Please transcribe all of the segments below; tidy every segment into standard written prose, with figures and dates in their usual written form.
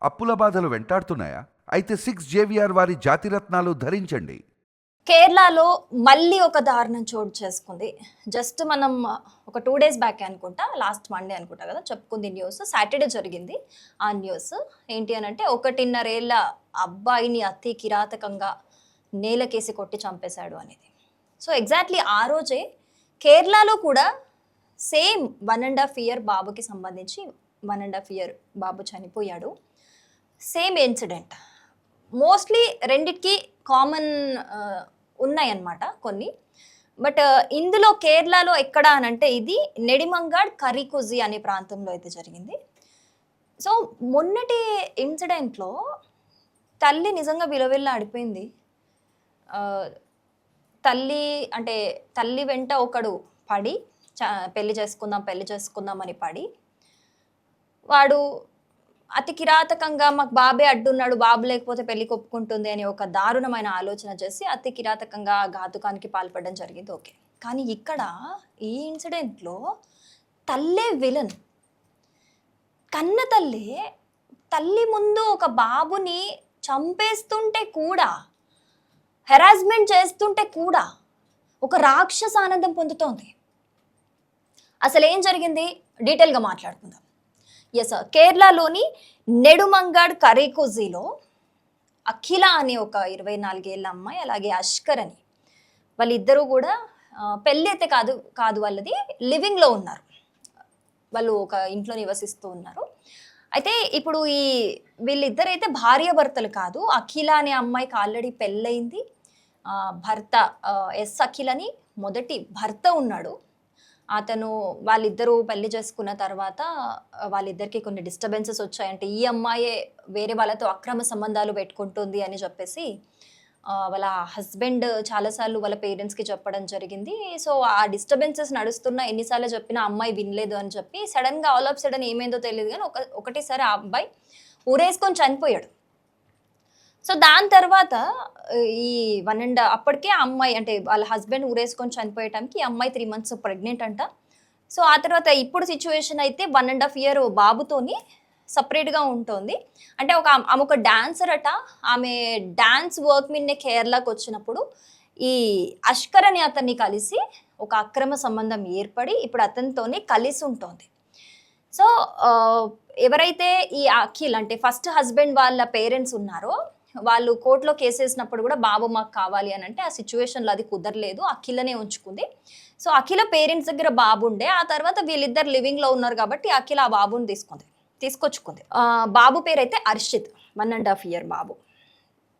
అప్పుల బాధలు వెంటాడుతున్నాయా? అయితే 6 JVR వారి జాతిరత్నాలు ధరించండి. కేరళలో మళ్ళీ ఒక దారుణం చోటు చేసుకుంది. జస్ట్ మనం ఒక 2 డేస్ బ్యాక్ అనుకుంటా, లాస్ట్ మండే అనుకుంటా కదా చెప్పుకుంది న్యూస్. సాటర్డే జరిగింది ఆ న్యూస్. ఏంటి అనంటే 1.5 ఏళ్ల అబ్బాయిని అతి కిరాతకంగా నేలకేసి కొట్టి చంపేశాడు అనేది. సో ఎగ్జాక్ట్లీ ఆ రోజే కేరళలో కూడా సేమ్ 1.5 ఇయర్ బాబుకి సంబంధించి 1.5 ఇయర్ బాబు చనిపోయాడు. Same incident. మోస్ట్లీ రెండిటికి కామన్ ఉన్నాయన్నమాట కొన్ని. బట్ ఇందులో కేరళలో ఎక్కడ అనంటే ఇది నెడిమంగాడ్ కరికుజి అనే ప్రాంతంలో అయితే జరిగింది. సో మొన్నటి ఇన్సిడెంట్లో తల్లి నిజంగా విలవిల్లాడిపోయింది. తల్లి వెంట ఒకడు పడి పెళ్లి చేసుకుందాం అని పడి, వాడు అతి కిరాతకంగా మాకు బాబే అడ్డున్నాడు, బాబు లేకపోతే పెళ్లి ఒప్పుకుంటుంది అని ఒక దారుణమైన ఆలోచన చేసి అతి కిరాతకంగా ఘాతుకానికి పాల్పడడం జరిగింది. ఓకే, కానీ ఇక్కడ ఈ ఇన్సిడెంట్లో తల్లే విలన్. కన్న తల్లి ముందు ఒక బాబుని చంపేస్తుంటే కూడా, హెరాస్మెంట్ చేస్తుంటే కూడా ఒక రాక్షస ఆనందం పొందుతోంది. అసలు ఏం జరిగింది డీటెయిల్గా మాట్లాడుకుందాం. ఎస్, కేరళలోని నెడుమంగాడ్ కరికుజిలో అఖిల అనే ఒక 24 ఏళ్ళ అమ్మాయి, అలాగే అష్కర్ అని, వాళ్ళిద్దరూ కూడా పెళ్ళి అయితే కాదు వాళ్ళది, లివింగ్లో ఉన్నారు. వాళ్ళు ఒక ఇంట్లో నివసిస్తూ ఉన్నారు. అయితే ఇప్పుడు వీళ్ళిద్దరైతే భార్యాభర్తలు కాదు. అఖిల అనే అమ్మాయికి ఆల్రెడీ పెళ్ళయింది. భర్త అఖిల్ అని మొదటి భర్త ఉన్నాడు. వాళ్ళిద్దరూ పెళ్లి చేసుకున్న తర్వాత వాళ్ళిద్దరికి కొన్ని డిస్టర్బెన్సెస్ వచ్చాయంటే, ఈ అమ్మాయే వేరే వాళ్ళతో అక్రమ సంబంధాలు పెట్టుకుంటుంది అని చెప్పేసి వాళ్ళ హస్బెండ్ చాలాసార్లు వాళ్ళ పేరెంట్స్కి చెప్పడం జరిగింది. సో ఆ డిస్టర్బెన్సెస్ నడుస్తున్నా ఎన్నిసార్లు చెప్పినా అమ్మాయి వినలేదు అని చెప్పి సడన్గా ఆల్ ఆఫ్ సడన్ ఏమైందో తెలియదు కానీ ఒకటేసారి ఆ అబ్బాయి ఊరేసుకొని చనిపోయాడు. సో దాని తర్వాత అప్పటికే ఆ అమ్మాయి అంటే వాళ్ళ హస్బెండ్ ఊరేసుకొని చనిపోయే టైంకి ఈ అమ్మాయి 3 months ప్రెగ్నెంట్ అంట. సో ఆ తర్వాత ఇప్పుడు సిచ్యువేషన్ అయితే 1.5 year బాబుతోని సపరేట్గా ఉంటుంది. అంటే ఆమె ఒక డాన్సర్ అట. ఆమె డాన్స్ వర్క్ మీదనే కేరళకు వచ్చినప్పుడు ఈ అష్కర్ అని అతన్ని కలిసి ఒక అక్రమ సంబంధం ఏర్పడి ఇప్పుడు అతనితోనే కలిసి ఉంటుంది. సో ఎవరైతే ఈ అఖిల్ అంటే ఫస్ట్ హస్బెండ్ వాళ్ళ పేరెంట్స్ ఉన్నారో, వాళ్ళు కోర్టులో కేసేసినప్పుడు కూడా బాబు మాకు కావాలి అని అంటే ఆ సిచ్యువేషన్లో అది కుదరలేదు, అఖిలనే ఉంచుకుంది. సో అఖిల పేరెంట్స్ దగ్గర బాబు ఉండే, ఆ తర్వాత వీళ్ళిద్దరు లివింగ్లో ఉన్నారు కాబట్టి అఖిల ఆ బాబుని తీసుకొచ్చుకుంది. బాబు పేరు అయితే అర్షిత్, 1.5 year బాబు.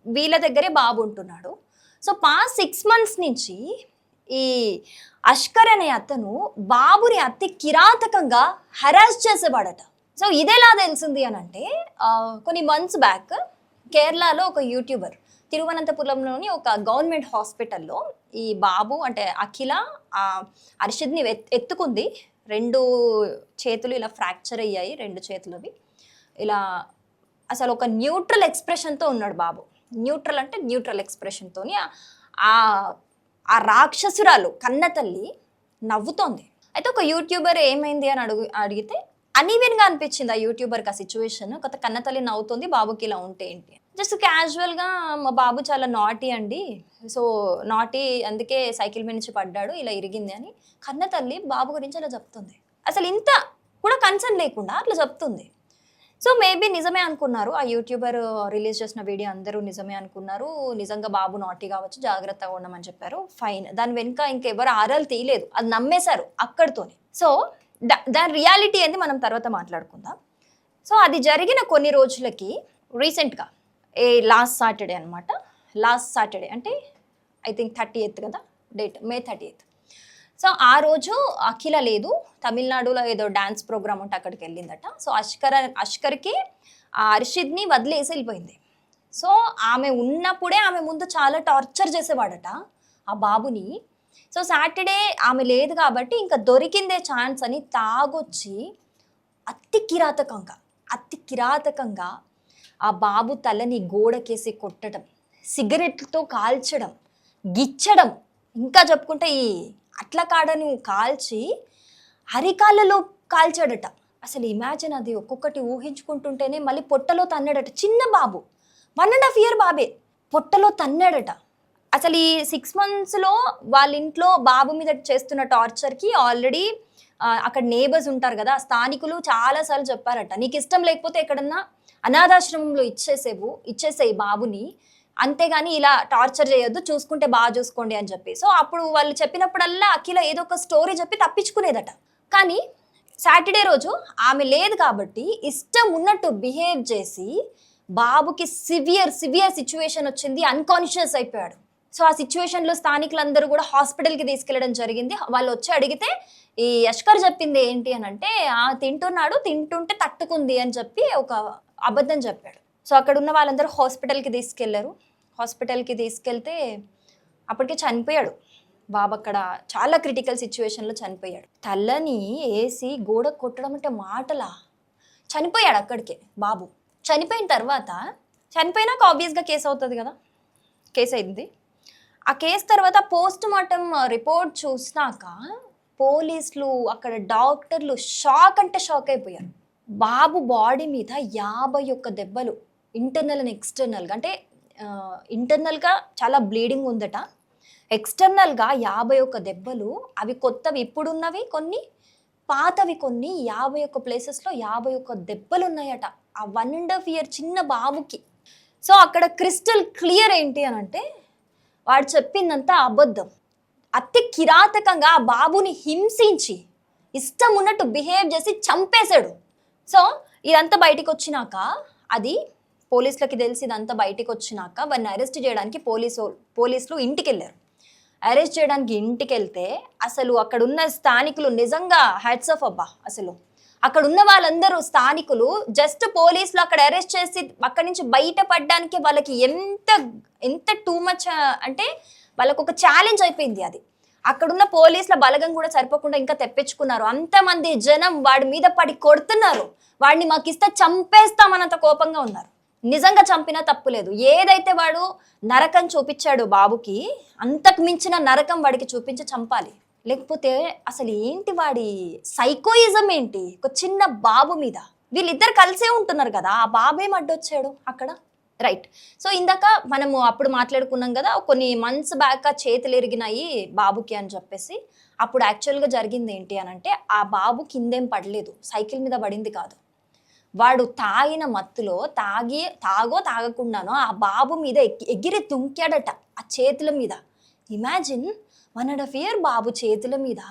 వీళ్ళ దగ్గరే బాబు ఉంటున్నాడు. సో పాస్ట్ 6 months నుంచి ఈ అష్కర్ అనే అతను బాబుని అతి కిరాతకంగా హెరాస్ చేసేవాడట. సో ఇదేలా తెలిసింది అని అంటే, కొన్ని మంత్స్ బ్యాక్ కేరళలో ఒక యూట్యూబర్ తిరువనంతపురంలోని ఒక గవర్నమెంట్ హాస్పిటల్లో ఈ బాబు అంటే అఖిల అర్షిద్ని ఎత్తుకుంది. 2 చేతులు ఇలా ఫ్రాక్చర్ అయ్యాయి, 2 చేతులవి. ఇలా అసలు ఒక న్యూట్రల్ ఎక్స్ప్రెషన్తో ఉన్నాడు బాబు. న్యూట్రల్ ఎక్స్ప్రెషన్తో ఆ రాక్షసురాలు కన్న తల్లి నవ్వుతోంది. అయితే ఒక యూట్యూబర్ ఏమైంది అని అడిగితే అన్ఈవెన్గా అనిపించింది ఆ యూట్యూబర్కి ఆ సిచ్యువేషన్. కొత్త కన్న తల్లి నవ్వుతుంది, బాబుకి ఇలా ఉంటే ఏంటి, జస్ట్ క్యాజువల్గా మా బాబు చాలా నాటీ అండి, సో నాటీ అందుకే సైకిల్ మీద నుంచి పడ్డాడు, ఇలా ఇరిగింది అని కన్న తల్లి బాబు గురించి అలా చెప్తుంది. అసలు ఇంత కూడా కన్సర్న్ లేకుండా అట్లా చెప్తుంది. సో మేబీ నిజమే అనుకున్నారు ఆ యూట్యూబర్ రిలీజ్ చేసిన వీడియో, అందరూ నిజమే అనుకున్నారు. నిజంగా బాబు నాటీ కావచ్చు, జాగ్రత్తగా ఉండమని చెప్పారు, ఫైన్. దాని వెనుక ఇంకెవరు ఆరాలు తీయలేదు, అది నమ్మేశారు అక్కడితోనే. సో దాని రియాలిటీ ఏంది మనం తర్వాత మాట్లాడుకుందాం. సో అది జరిగిన కొన్ని రోజులకి రీసెంట్గా లాస్ట్ సాటర్డే అంటే ఐ థింక్ 30th కదా డేట్, May 30th. సో ఆ రోజు అఖిల లేదు, తమిళనాడులో ఏదో డ్యాన్స్ ప్రోగ్రామ్ ఉంటే అక్కడికి వెళ్ళిందట. సో అష్కర్కి ఆ అర్షిద్ని వదిలేసి వెళ్ళిపోయింది. సో ఆమె ఉన్నప్పుడే ఆమె ముందు చాలా టార్చర్ చేసేవాడట ఆ బాబుని. సో సాటర్డే ఆమె లేదు కాబట్టి ఇంకా దొరికిందే ఛాన్స్ అని తాగొచ్చి అతి కిరాతకంగా ఆ బాబు తలని గోడకేసి కొట్టడం, సిగరెట్లతో కాల్చడం, గిచ్చడం, ఇంకా చెప్పుకుంటే ఈ అట్ల కాడను కాల్చి అరికాళ్ళలో కాల్చాడట. అసలు ఇమాజిన్ అది ఒక్కొక్కటి ఊహించుకుంటుంటేనే మళ్ళీ పొట్టలో తన్నాడట. చిన్న బాబు 1.5 ఇయర్ బాబే పొట్టలో తన్నాడట. అసలు ఈ 6 మంత్స్‌లో వాళ్ళ ఇంట్లో బాబు మీద చేస్తున్న టార్చర్‌కి ఆల్రెడీ అక్కడ నేబర్స్ ఉంటారు కదా! స్థానికులు చాలా సార్లు చెప్పారట. "నీకిష్టం లేకపోతే ఎక్కడన్నా అనాథాశ్రమంలో ఇచ్చేసేయి బాబుని. అంతేగాని ఇలా టార్చర్ చేయొద్దు. చూసుకుంటే చూసుకోండి" అని చెప్పి. సో, అప్పుడు వాళ్ళు చెప్పినప్పుడల్లా అఖిల ఏదో ఒక స్టోరీ చెప్పి తప్పించుకునేదట. కానీ సాటర్‌డే రోజు ఆమె లేదు కాబట్టి ఇష్టం ఉన్నట్టు బిహేవ్ చేసి బాబుకి సివియర్ సిట్యుయేషన్ వచ్చింది. అన్‌కాన్షియస్ అయిపోయాడు. సో, ఆ సిట్యుయేషన్‌లో స్థానికులందరూ కూడా హాస్పిటల్‌కి తీసుకెళ్లడం జరిగింది. వాళ్ళొచ్చి అడిగితే ఈ యష్కర్ చెప్పింది ఏంటి అనంటే, తింటున్నాడు, తింటుంటే తట్టుకుంది అని చెప్పి ఒక అబద్ధం చెప్పాడు. సో, అక్కడున్న వాళ్ళందరూ హాస్పిటల్‌కి తీసుకెళ్లారు. హాస్పిటల్‌కి తీసుకెళ్తే అప్పటికే చనిపోయాడు. బాబు అక్కడ చాలా క్రిటికల్ సిట్యుయేషన్‌లో చనిపోయాడు. తలని ఏసి గోడకు కొట్టడం అంటే మాటలా? చనిపోయాడు అక్కడికే బాబు. చనిపోయిన తర్వాత చనిపోయినాక ఆబ్వియస్‌గా కేసు అవుతది కదా! కేసు అయింది. ఆ కేసు తర్వాత పోస్ట్ మార్టం రిపోర్ట్ చూసినాక పోలీసులు, అక్కడ డాక్టర్లు షాక్ అంటే షాక్ అయిపోయారు. బాబు బాడీ మీద 51 దెబ్బలు ఇంటర్నల్ అండ్ ఎక్స్టర్నల్‌గా. అంటే ఇంటర్నల్‌గా చాలా బ్లీడింగ్ ఉందట. ఎక్స్టర్నల్‌గా 51 దెబ్బలు. అవి కొత్తవి ఇప్పుడున్నవి కొన్ని, పాతవి కొన్ని. 51 ప్లేసెస్‌లో 51 దెబ్బలున్నాయట. ఆ 1.5 ఇయర్ చిన్న బాబుకి. సో, అక్కడ క్రిస్టల్ క్లియర్ ఏంటి అనంటే, వాడు చెప్పిందంతా అబద్ధం. అతి కిరాతకంగా ఆ బాబుని హింసించి, ఇష్టం ఉన్నట్టు బిహేవ్ చేసి చంపేశాడు. సో, ఇదంతా బయటికొచ్చినాక అది పోలీసులకి తెలిసి ఇదంతా బయటికొచ్చినాక వాడిని అరెస్ట్ చేయడానికి పోలీసులు ఇంటికెళ్లారు. అరెస్ట్ చేయడానికి ఇంటికెళ్తే అసలు అక్కడున్న స్థానికులు నిజంగా హ్యాట్స్ ఆఫ్ అబ్బా! అసలు అక్కడున్న వాళ్ళందరూ స్థానికులు జస్ట్ పోలీసులు అక్కడ అరెస్ట్ చేసి అక్కడి నుంచి బయటపడడానికి వాళ్ళకి ఎంత టూ మచ్ అంటే వాళ్ళకొక ఛాలెంజ్ అయిపోయింది అది. అక్కడున్న పోలీసుల బలగం కూడా సరిపోకుండా ఇంకా తెప్పించుకున్నారు. అంతమంది జనం వాడి మీద పడి కొడుతున్నారు. వాడిని మాకిస్తే చంపేస్తామన్నంత కోపంగా ఉన్నారు. నిజంగా చంపినా తప్పులేదు. ఏదైతే వాడు నరకం చూపించాడో బాబుకి, అంతకు మించిన నరకం వాడికి చూపించి చంపాలి. లేకపోతే అసలు ఏంటి వాడి సైకోయిజం ఏంటి? ఒక చిన్న బాబు మీద. వీళ్ళిద్దరు కలిసే ఉంటున్నారు కదా! ఆ బాబేం అడ్డొచ్చాడు అక్కడ? రైట్. సో, ఇందాక మనము అప్పుడు మాట్లాడుకున్నాం కదా! కొన్ని మంత్స్ బ్యాక్ చేతులు ఇరిగినాయి బాబుకి అని చెప్పేసి. అప్పుడు యాక్చువల్‌గా జరిగింది ఏంటి అనంటే, ఆ బాబు కిందేం పడలేదు. సైకిల్ మీద పడింది కాదు. వాడు తాగిన మత్తులో తాగకుండానో ఆ బాబు మీద ఎగిరి దుంకాడట ఆ చేతుల మీద. ఇమాజిన్ 1.5 ఇయర్ బాబు చేతుల మీద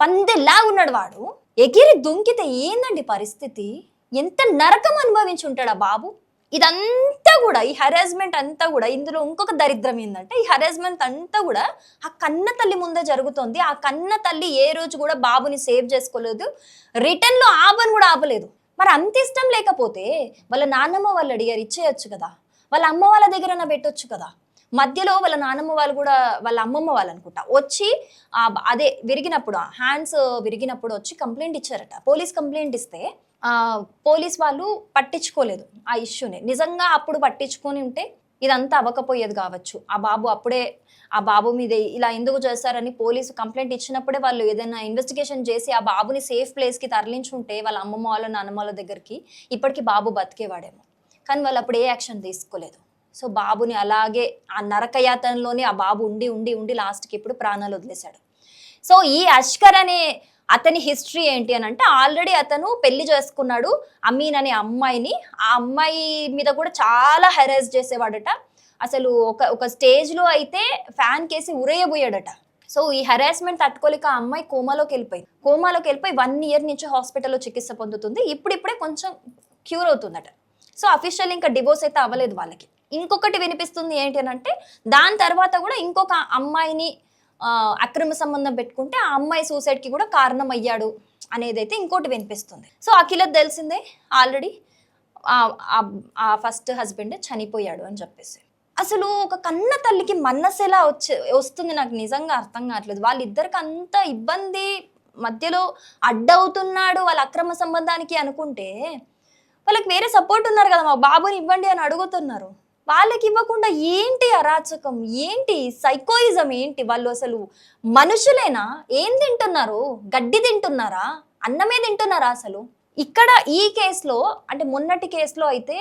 పందెల్లా ఉన్నాడు వాడు. ఎగిరి దుంకితే ఏందండి పరిస్థితి? ఎంత నరకం అనుభవించి ఉంటాడు ఆ బాబు. ఇదంతా కూడా ఈ హెరాస్మెంట్ అంతా కూడా, ఇందులో ఇంకొక దరిద్రం ఏంటంటే, ఈ హెరాస్మెంట్ అంతా కూడా ఆ కన్న తల్లి ముందే జరుగుతోంది. ఆ కన్న తల్లి ఏ రోజు కూడా బాబుని సేవ్ చేసుకోలేదు. రిటర్న్‌లో ఆపను కూడా ఆపలేదు. మరి అంత ఇష్టం లేకపోతే వాళ్ళ నాన్నమ్మ వాళ్ళు అడిగారు, ఇచ్చేయొచ్చు కదా! వాళ్ళ అమ్మ వాళ్ళ దగ్గరన్నా పెట్టొచ్చు కదా! మధ్యలో వాళ్ళ నాన్నమ్మ వాళ్ళు కూడా, వాళ్ళ అమ్మమ్మ వాళ్ళు అనుకుంటా వచ్చి అదే విరిగినప్పుడు, హ్యాండ్స్ విరిగినప్పుడు వచ్చి కంప్లైంట్ ఇచ్చారట. పోలీస్ కంప్లైంట్ ఇస్తే పోలీస్ వాళ్ళు పట్టించుకోలేదు ఆ ఇష్యూని. నిజంగా అప్పుడు పట్టించుకొని ఉంటే ఇదంతా అవ్వకపోయేది కావచ్చు. ఆ బాబు మీద ఇలా ఎందుకు చేశారని పోలీసు కంప్లైంట్ ఇచ్చినప్పుడే వాళ్ళు ఏదైనా ఇన్వెస్టిగేషన్ చేసి ఆ బాబుని సేఫ్ ప్లేస్‌కి తరలించుంటే వాళ్ళ అమ్మమ్మ వాళ్ళ, నాన్నమ్మ వాళ్ళ దగ్గరికి, ఇప్పటికి బాబు బతికేవాడేమో. కానీ వాళ్ళు అప్పుడు ఏ యాక్షన్ తీసుకోలేదు. సో, బాబుని అలాగే ఆ నరకయాతనలోనే ఆ బాబు ఉండి లాస్ట్‌కి ఇప్పుడు ప్రాణాలు వదిలేశాడు. సో, ఈ అష్కర్ అనే అతని హిస్టరీ ఏంటి అనంటే, ఆల్రెడీ అతను పెళ్లి చేసుకున్నాడు అమీన్ అనే అమ్మాయిని. ఆ అమ్మాయి మీద కూడా చాలా హెరాస్ చేసేవాడట. అసలు ఒక స్టేజ్‌లో అయితే ఫ్యాన్ కేసి ఉరేయబోయాడట. సో, ఈ హెరాస్మెంట్ తట్టుకోలేక ఆ అమ్మాయి కోమాలోకి వెళ్ళిపోయి 1 ఇయర్ నుంచి హాస్పిటల్‌లో చికిత్స పొందుతుంది. ఇప్పుడిప్పుడే కొంచెం క్యూర్ అవుతుందట. సో, అఫీషియల్ ఇంకా డివోర్స్ అయితే అవ్వలేదు వాళ్ళకి. ఇంకొకటి వినిపిస్తుంది ఏంటి అనంటే, దాని తర్వాత కూడా ఇంకొక అమ్మాయిని అక్రమ సంబంధం పెట్టుకుంటే ఆ అమ్మాయి సూసైడ్‌కి కూడా కారణం అయ్యాడు అనేదైతే ఇంకోటి వినిపిస్తుంది. సో, అఖిలకి తెలిసిందే ఆల్రెడీ ఆ ఫస్ట్ హస్బెండ్ చనిపోయాడు అని చెప్పేసి. అసలు ఒక కన్న తల్లికి మనసెలా వస్తుంది నాకు నిజంగా అర్థం కావట్లేదు. వాళ్ళిద్దరికి అంత ఇబ్బంది మధ్యలో అడ్డవుతున్నాడు వాళ్ళ అక్రమ సంబంధానికి అనుకుంటే, వాళ్ళకి వేరే సపోర్ట్ ఉన్నారు కదా! మా బాబుని ఇవ్వండి అని అడుగుతున్నారు. వాళ్ళకి ఇవ్వకుండా ఏంటి అరాచకం? ఏంటి సైకోయిజం ఏంటి? వాళ్ళు అసలు మనుషులేనా? ఏం తింటున్నారు? గడ్డి తింటున్నారా? అన్నమే తింటున్నారా అసలు? ఇక్కడ ఈ కేసులో అంటే మొన్నటి కేసులో అయితే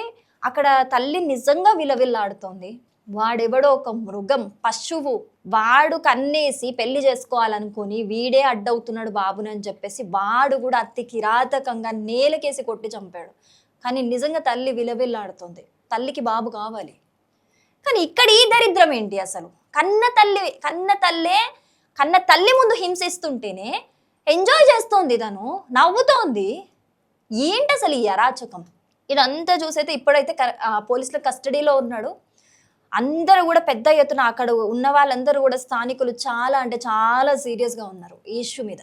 అక్కడ తల్లి నిజంగా విలవిల్లాడుతోంది. వాడెవడో ఒక మృగం, పశువు, వాడు కన్నేసి పెళ్లి చేసుకోవాలనుకుని వీడే అడ్డవుతున్నాడు బాబునని చెప్పేసి వాడు కూడా అతి కిరాతకంగా నేలకేసి కొట్టి చంపాడు. కానీ నిజంగా తల్లి విలవిల్లాడుతోంది. తల్లికి బాబు కావాలి. కానీ ఇక్కడ ఈ దరిద్రం ఏంటి అసలు? కన్న తల్లి ముందు హింసిస్తుంటేనే ఎంజాయ్ చేస్తోంది, తను నవ్వుతోంది. ఏంటి అసలు ఈ అరాచకం? ఇదంతా చూసైతే ఇప్పుడైతే పోలీసుల కస్టడీలో ఉన్నాడు. అందరూ కూడా పెద్ద ఎత్తున అక్కడ ఉన్న వాళ్ళందరూ కూడా స్థానికులు చాలా అంటే చాలా సీరియస్గా ఉన్నారు ఈ ఇష్యూ మీద.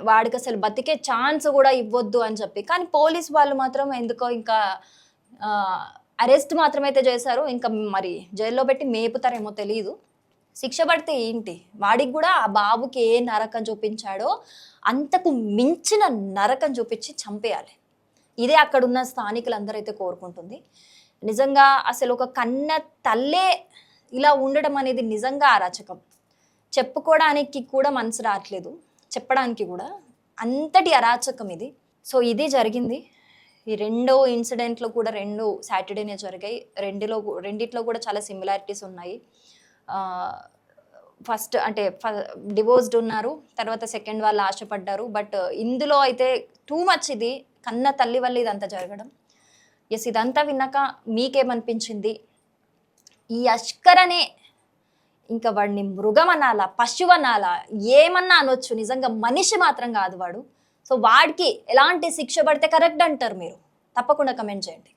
వాడికి అసలు బతికే ఛాన్స్ కూడా ఇవ్వద్దు అని చెప్పి. కానీ పోలీస్ వాళ్ళు మాత్రం ఎందుకో ఇంకా అరెస్ట్ మాత్రమైతే చేశారు. ఇంకా మరి జైల్లో పెట్టి మేపుతారేమో తెలియదు. శిక్ష పడితే ఏంటి? వాడికి కూడా ఆ బాబుకి ఏ నరకం చూపించాడో అంతకు మించిన నరకం చూపించి చంపేయాలి. ఇదే అక్కడున్న స్థానికులందరూ అయితే కోరుకుంటుంది. నిజంగా అసలు ఒక కన్న తల్లే ఇలా ఉండడం అనేది నిజంగా అరాచకం. చెప్పుకోవడానికి కూడా మనసు రావట్లేదు, చెప్పడానికి కూడా. అంతటి అరాచకం ఇది. సో ఇది జరిగింది. ఈ రెండో ఇన్సిడెంట్లో కూడా 2 సాటర్డేనే జరిగాయి. రెండిట్లో కూడా చాలా సిమిలారిటీస్ ఉన్నాయి. ఫస్ట్ అంటే డివోర్స్డ్ ఉన్నారు, తర్వాత సెకండ్ వాళ్ళు ఆశపడ్డారు. బట్ ఇందులో అయితే టూ మచ్ ఇది. కన్న తల్లి వల్ల ఇదంతా జరగడం. ఎస్, ఇదంతా విన్నాక మీకేమనిపించింది? ఈ అష్కర్ అనే ఇంకా వాడిని మృగం అనాలా, పశువు అనాలా, ఏమన్నా అనొచ్చు. నిజంగా మనిషి మాత్రం కాదు వాడు. సో వాడికి ఎలాంటి శిక్ష పడితే కరెక్ట్ అంటారు మీరు? తప్పకుండా కమెంట్ చేయండి.